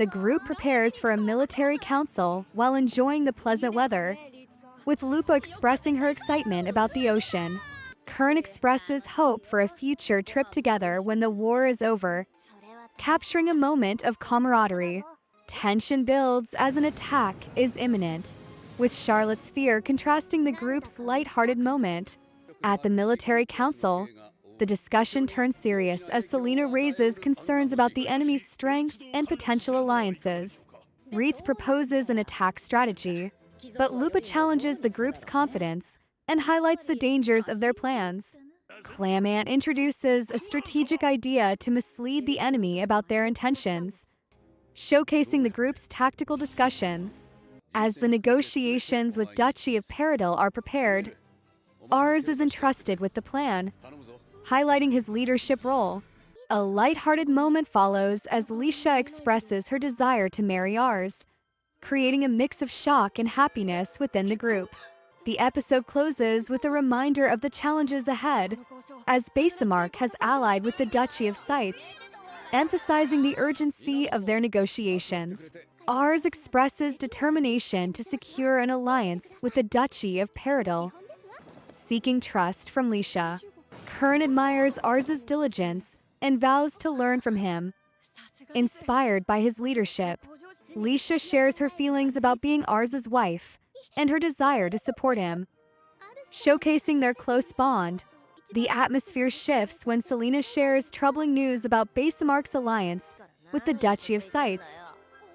The group prepares for a military council while enjoying the pleasant weather, with Lupa expressing her excitement about the ocean. Kern expresses hope for a future trip together when the war is over, capturing a moment of camaraderie. Tension builds as an attack is imminent, with Charlotte's fear contrasting the group's light-hearted moment. At the military council, the discussion turns serious as Selena raises concerns about the enemy's strength and potential alliances. Reitz proposes an attack strategy, but Lupa challenges the group's confidence and highlights the dangers of their plans. Clamant introduces a strategic idea to mislead the enemy about their intentions, showcasing the group's tactical discussions. As the negotiations with Duchy of Paradil are prepared, Ars is entrusted with the plan, highlighting his leadership role. A light-hearted moment follows as Lisha expresses her desire to marry Ars, creating a mix of shock and happiness within the group. The episode closes with a reminder of the challenges ahead, as Basemark has allied with the Duchy of Sites, emphasizing the urgency of their negotiations. Ars expresses determination to secure an alliance with the Duchy of Paradil, seeking trust from Lisha. Kern admires Ars's diligence and vows to learn from him. Inspired by his leadership, Lisha shares her feelings about being Ars's wife and her desire to support him. Showcasing their close bond, the atmosphere shifts when Selena shares troubling news about Basemark's alliance with the Duchy of Sites,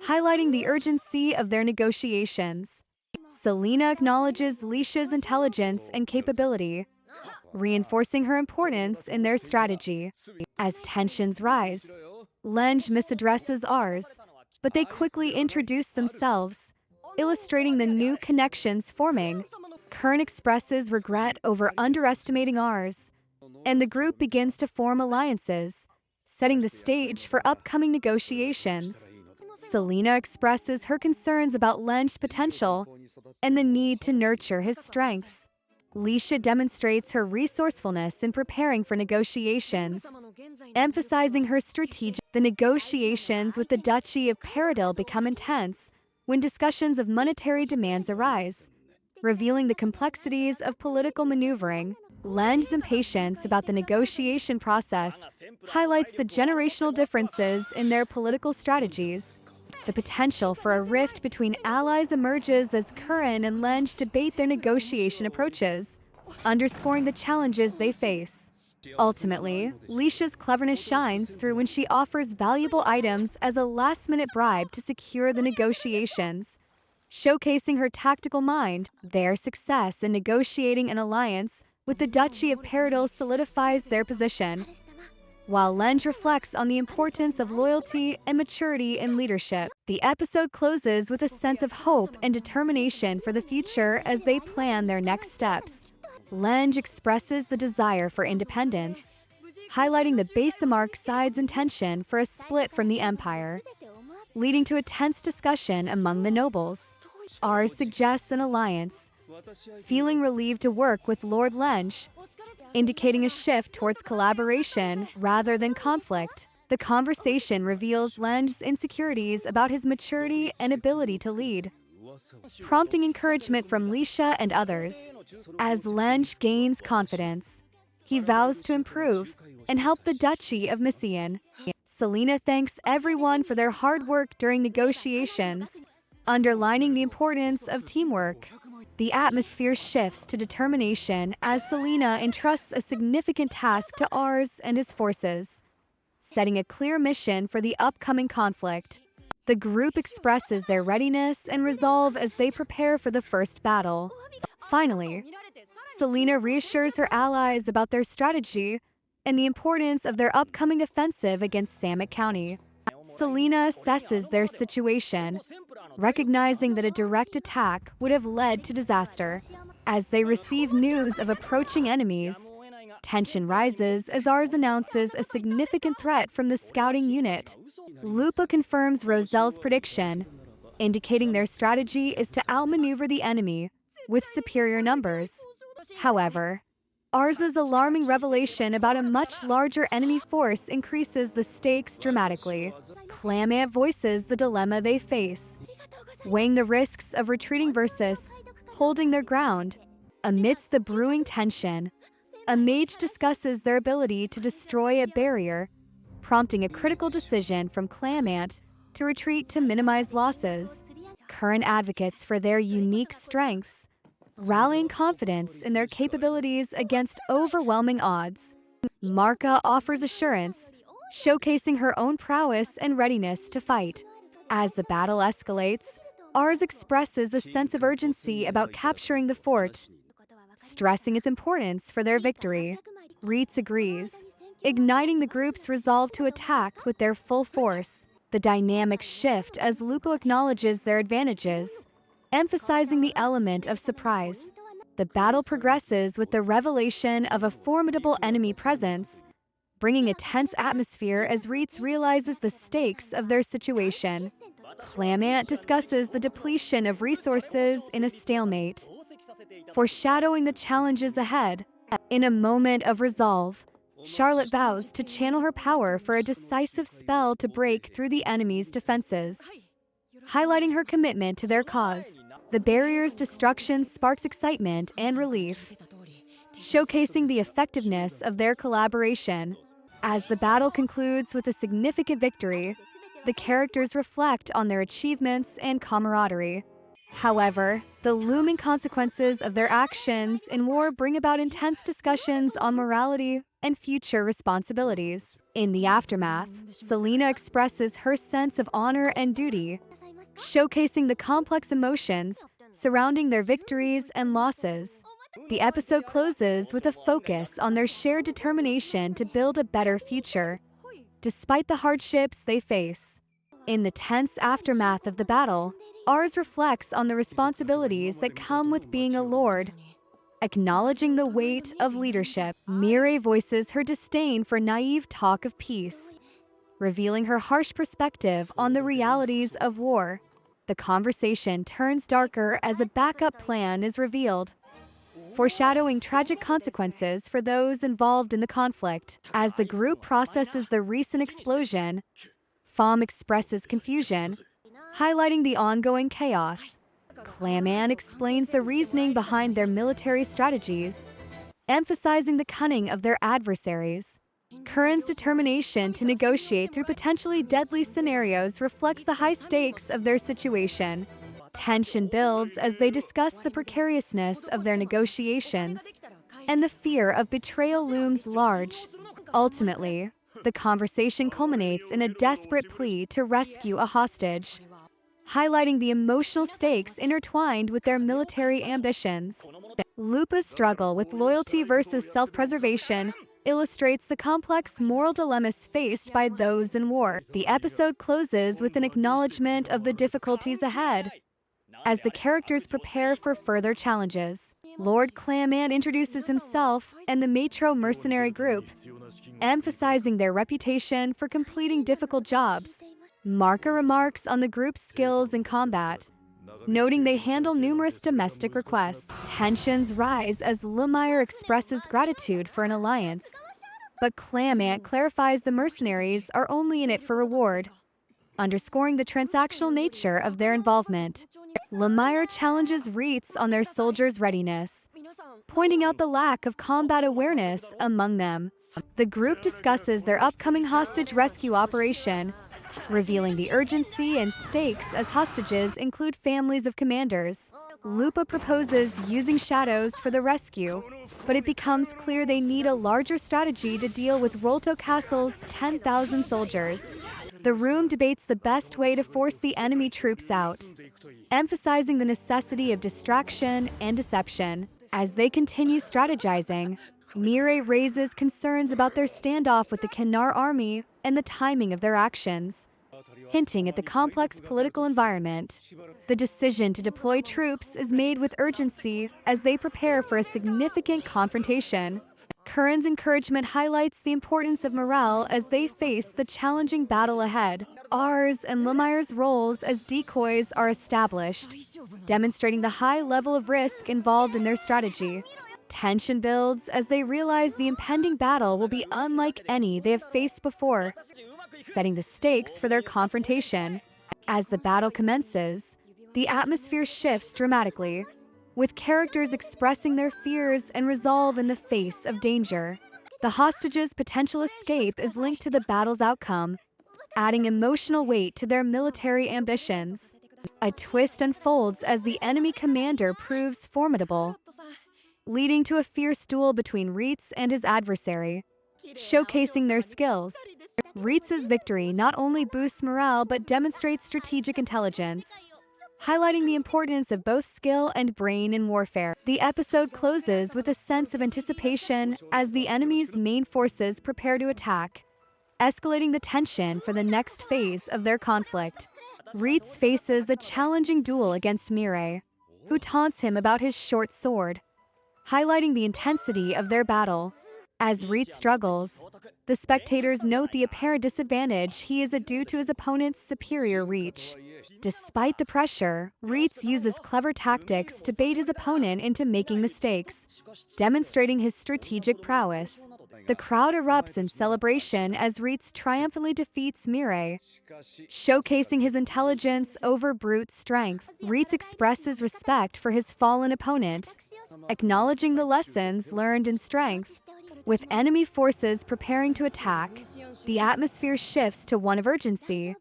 highlighting the urgency of their negotiations. Selena acknowledges Lisha's intelligence and capability, reinforcing her importance in their strategy. As tensions rise, Lenge misaddresses Ars, but they quickly introduce themselves, illustrating the new connections forming. Kern expresses regret over underestimating Ars, and the group begins to form alliances, setting the stage for upcoming negotiations. Selena expresses her concerns about Lenge's potential and the need to nurture his strengths. Lisha demonstrates her resourcefulness in preparing for negotiations, emphasizing her strategic. The negotiations with the Duchy of Paradil become intense when discussions of monetary demands arise, revealing the complexities of political maneuvering. Lenge's impatience about the negotiation process highlights the generational differences in their political strategies. The potential for a rift between allies emerges as Curran and Lenge debate their negotiation approaches, underscoring the challenges they face. Ultimately, Lisha's cleverness shines through when she offers valuable items as a last-minute bribe to secure the negotiations, showcasing her tactical mind. Their success in negotiating an alliance with the Duchy of Paradil solidifies their position, while Lenge reflects on the importance of loyalty and maturity in leadership. The episode closes with a sense of hope and determination for the future as they plan their next steps. Lenge expresses the desire for independence, highlighting the Basemark side's intention for a split from the Empire, leading to a tense discussion among the nobles. Ars suggests an alliance, feeling relieved to work with Lord Lenge, indicating a shift towards collaboration rather than conflict. The conversation reveals Lenge's insecurities about his maturity and ability to lead, prompting encouragement from Lisha and others. As Lenge gains confidence, he vows to improve and help the Duchy of Misian. Selena thanks everyone for their hard work during negotiations, underlining the importance of teamwork. The atmosphere shifts to determination as Selena entrusts a significant task to Ars and his forces, setting a clear mission for the upcoming conflict. The group expresses their readiness and resolve as they prepare for the first battle. Finally, Selena reassures her allies about their strategy and the importance of their upcoming offensive against Samet County. Selena assesses their situation, recognizing that a direct attack would have led to disaster. As they receive news of approaching enemies, tension rises as Ars announces a significant threat from the scouting unit. Lupa confirms Roselle's prediction, indicating their strategy is to outmaneuver the enemy with superior numbers. However, Ars's alarming revelation about a much larger enemy force increases the stakes dramatically. Clamant voices the dilemma they face, weighing the risks of retreating versus holding their ground. Amidst the brewing tension, a mage discusses their ability to destroy a barrier, prompting a critical decision from Clamant to retreat to minimize losses. Current advocates for their unique strengths, rallying confidence in their capabilities against overwhelming odds. Marka offers assurance, showcasing her own prowess and readiness to fight. As the battle escalates, Ars expresses a sense of urgency about capturing the fort, stressing its importance for their victory. Reitz agrees, igniting the group's resolve to attack with their full force. The dynamics shift as Lupo acknowledges their advantages, emphasizing the element of surprise. The battle progresses with the revelation of a formidable enemy presence, bringing a tense atmosphere as Reitz realizes the stakes of their situation. Clamant discusses the depletion of resources in a stalemate, foreshadowing the challenges ahead. In a moment of resolve, Charlotte vows to channel her power for a decisive spell to break through the enemy's defenses, highlighting her commitment to their cause. The barrier's destruction sparks excitement and relief, showcasing the effectiveness of their collaboration. As the battle concludes with a significant victory, the characters reflect on their achievements and camaraderie. However, the looming consequences of their actions in war bring about intense discussions on morality and future responsibilities. In the aftermath, Selena expresses her sense of honor and duty, showcasing the complex emotions surrounding their victories and losses. The episode closes with a focus on their shared determination to build a better future, despite the hardships they face. In the tense aftermath of the battle, Ars reflects on the responsibilities that come with being a lord. Acknowledging the weight of leadership, Mireille voices her disdain for naive talk of peace, revealing her harsh perspective on the realities of war. The conversation turns darker as a backup plan is revealed, foreshadowing tragic consequences for those involved in the conflict. As the group processes the recent explosion, Fom expresses confusion, highlighting the ongoing chaos. Clamant explains the reasoning behind their military strategies, emphasizing the cunning of their adversaries. Curran's determination to negotiate through potentially deadly scenarios reflects the high stakes of their situation. Tension builds as they discuss the precariousness of their negotiations, and the fear of betrayal looms large. Ultimately, the conversation culminates in a desperate plea to rescue a hostage, highlighting the emotional stakes intertwined with their military ambitions. Lupa's struggle with loyalty versus self-preservation illustrates the complex moral dilemmas faced by those in war. The episode closes with an acknowledgement of the difficulties ahead, as the characters prepare for further challenges. Lord Clamant introduces himself and the Metro mercenary group, emphasizing their reputation for completing difficult jobs. Marka remarks on the group's skills in combat, noting they handle numerous domestic requests. Tensions rise as Lemire expresses gratitude for an alliance, but Clamant clarifies the mercenaries are only in it for reward, underscoring the transactional nature of their involvement. Lemire challenges Reitz on their soldiers' readiness, pointing out the lack of combat awareness among them. The group discusses their upcoming hostage rescue operation, revealing the urgency and stakes as hostages include families of commanders. Lupa proposes using shadows for the rescue, but it becomes clear they need a larger strategy to deal with Rolto Castle's 10,000 soldiers. The room debates the best way to force the enemy troops out, emphasizing the necessity of distraction and deception. As they continue strategizing, Mireille raises concerns about their standoff with the Kinar army and the timing of their actions, hinting at the complex political environment. The decision to deploy troops is made with urgency as they prepare for a significant confrontation. Curran's encouragement highlights the importance of morale as they face the challenging battle ahead. Ars and Lemire's roles as decoys are established, demonstrating the high level of risk involved in their strategy. Tension builds as they realize the impending battle will be unlike any they have faced before, setting the stakes for their confrontation. As the battle commences, the atmosphere shifts dramatically, with characters expressing their fears and resolve in the face of danger. The hostages' potential escape is linked to the battle's outcome, adding emotional weight to their military ambitions. A twist unfolds as the enemy commander proves formidable, leading to a fierce duel between Reitz and his adversary, showcasing their skills. Reitz's victory not only boosts morale but demonstrates strategic intelligence, highlighting the importance of both skill and brain in warfare. The episode closes with a sense of anticipation as the enemy's main forces prepare to attack, escalating the tension for the next phase of their conflict. Reitz faces a challenging duel against Mirai, who taunts him about his short sword, highlighting the intensity of their battle. As Reitz struggles, the spectators note the apparent disadvantage he is due to his opponent's superior reach. Despite the pressure, Reitz uses clever tactics to bait his opponent into making mistakes, demonstrating his strategic prowess. The crowd erupts in celebration as Reitz triumphantly defeats Mirai, showcasing his intelligence over brute strength. Reitz expresses respect for his fallen opponent, acknowledging the lessons learned in strength. With enemy forces preparing to attack, the atmosphere shifts to one of urgency.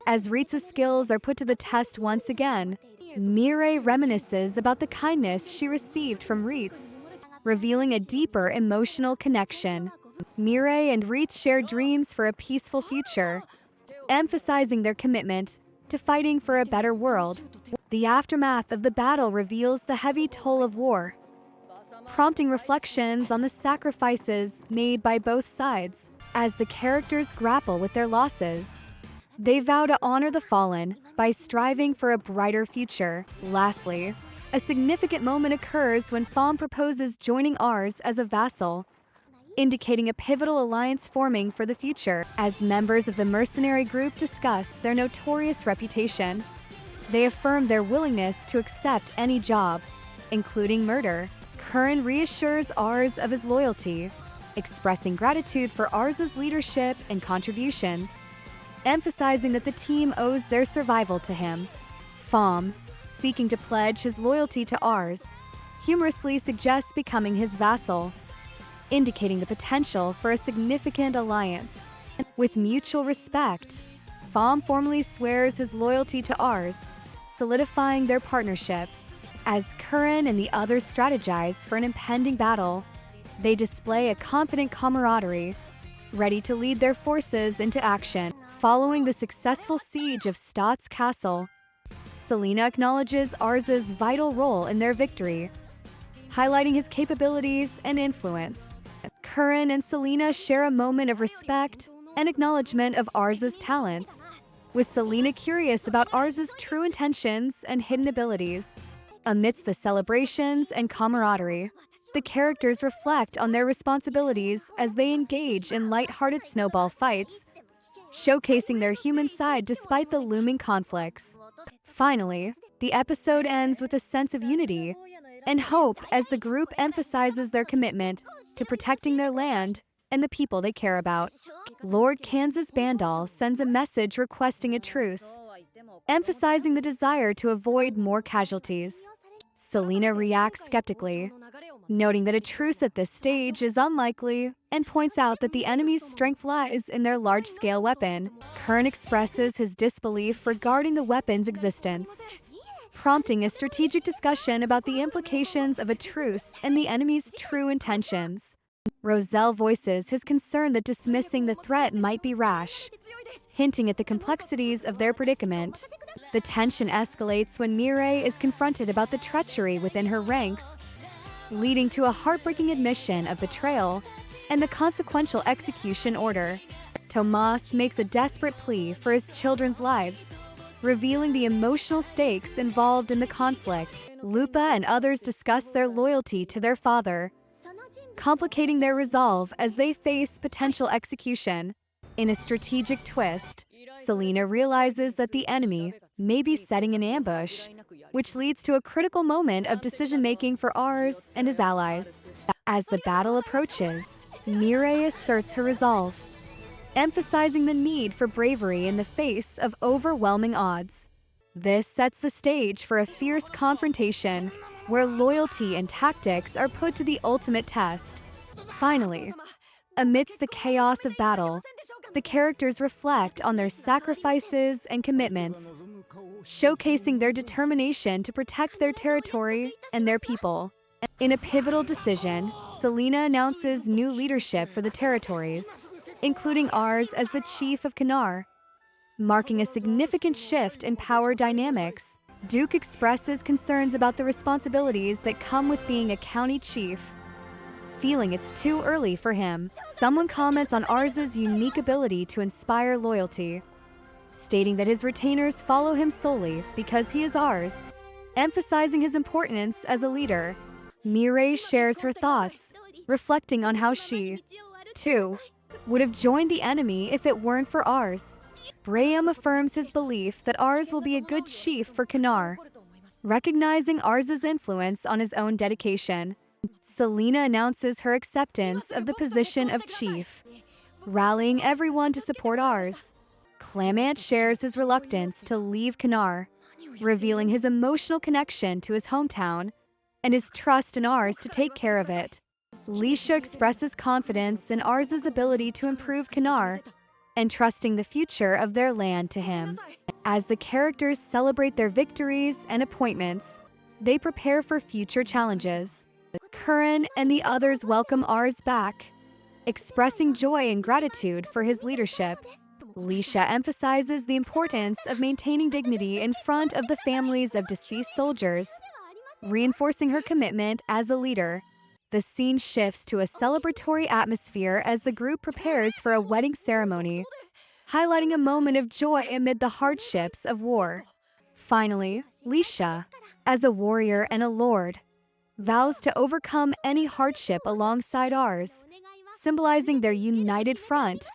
As Reitz's skills are put to the test once again, Mirai reminisces about the kindness she received from Reitz, revealing a deeper emotional connection. Mirai and Reitz share dreams for a peaceful future, emphasizing their commitment to fighting for a better world. The aftermath of the battle reveals the heavy toll of war, prompting reflections on the sacrifices made by both sides. As the characters grapple with their losses, they vow to honor the fallen by striving for a brighter future. Lastly, a significant moment occurs when Pham proposes joining Ars as a vassal, indicating a pivotal alliance forming for the future. As members of the mercenary group discuss their notorious reputation, they affirm their willingness to accept any job, including murder. Curran reassures Ars of his loyalty, expressing gratitude for Ars's leadership and contributions, emphasizing that the team owes their survival to him. Pham, seeking to pledge his loyalty to Ars, humorously suggests becoming his vassal, indicating the potential for a significant alliance. With mutual respect, Pham formally swears his loyalty to Ars, solidifying their partnership. As Curran and the others strategize for an impending battle, they display a confident camaraderie, ready to lead their forces into action. Following the successful siege of Stott's castle, Selena acknowledges Ars's vital role in their victory, highlighting his capabilities and influence. Curran and Selena share a moment of respect and acknowledgement of Ars's talents, with Selena curious about Ars's true intentions and hidden abilities. Amidst the celebrations and camaraderie, the characters reflect on their responsibilities as they engage in light-hearted snowball fights, showcasing their human side despite the looming conflicts. Finally, the episode ends with a sense of unity and hope as the group emphasizes their commitment to protecting their land and the people they care about. Lord Kansas Bandal sends a message requesting a truce, emphasizing the desire to avoid more casualties. Selena reacts skeptically, noting that a truce at this stage is unlikely, and points out that the enemy's strength lies in their large-scale weapon. Curran expresses his disbelief regarding the weapon's existence, prompting a strategic discussion about the implications of a truce and the enemy's true intentions. Roselle voices his concern that dismissing the threat might be rash, hinting at the complexities of their predicament. The tension escalates when Mirai is confronted about the treachery within her ranks, leading to a heartbreaking admission of betrayal and the consequential execution order. Tomas makes a desperate plea for his children's lives, revealing the emotional stakes involved in the conflict. Lupa and others discuss their loyalty to their father, complicating their resolve as they face potential execution. In a strategic twist, Selena realizes that the enemy may be setting an ambush, which leads to a critical moment of decision-making for Ars and his allies. As the battle approaches, Mireille asserts her resolve, emphasizing the need for bravery in the face of overwhelming odds. This sets the stage for a fierce confrontation where loyalty and tactics are put to the ultimate test. Finally, amidst the chaos of battle, the characters reflect on their sacrifices and commitments, showcasing their determination to protect their territory and their people. In a pivotal decision, Selena announces new leadership for the territories, including Ars as the chief of Kanar, marking a significant shift in power dynamics. Duke expresses concerns about the responsibilities that come with being a county chief, feeling it's too early for him. Someone comments on Ars's unique ability to inspire loyalty, stating that his retainers follow him solely because he is Ars, emphasizing his importance as a leader. Mireille shares her thoughts, reflecting on how she, too, would have joined the enemy if it weren't for Ars. Braham affirms his belief that Ars will be a good chief for Kanar, recognizing Ars's influence on his own dedication. Selena announces her acceptance of the position of chief, rallying everyone to support Ars. Clement shares his reluctance to leave Kanar, revealing his emotional connection to his hometown and his trust in Ars to take care of it. Lisha expresses confidence in Ars's ability to improve Kanar, entrusting the future of their land to him. As the characters celebrate their victories and appointments, they prepare for future challenges. Curran and the others welcome Ars back, expressing joy and gratitude for his leadership. Lisha emphasizes the importance of maintaining dignity in front of the families of deceased soldiers, reinforcing her commitment as a leader. The scene shifts to a celebratory atmosphere as the group prepares for a wedding ceremony, highlighting a moment of joy amid the hardships of war. Finally, Lisha, as a warrior and a lord, vows to overcome any hardship alongside Ars, symbolizing their united front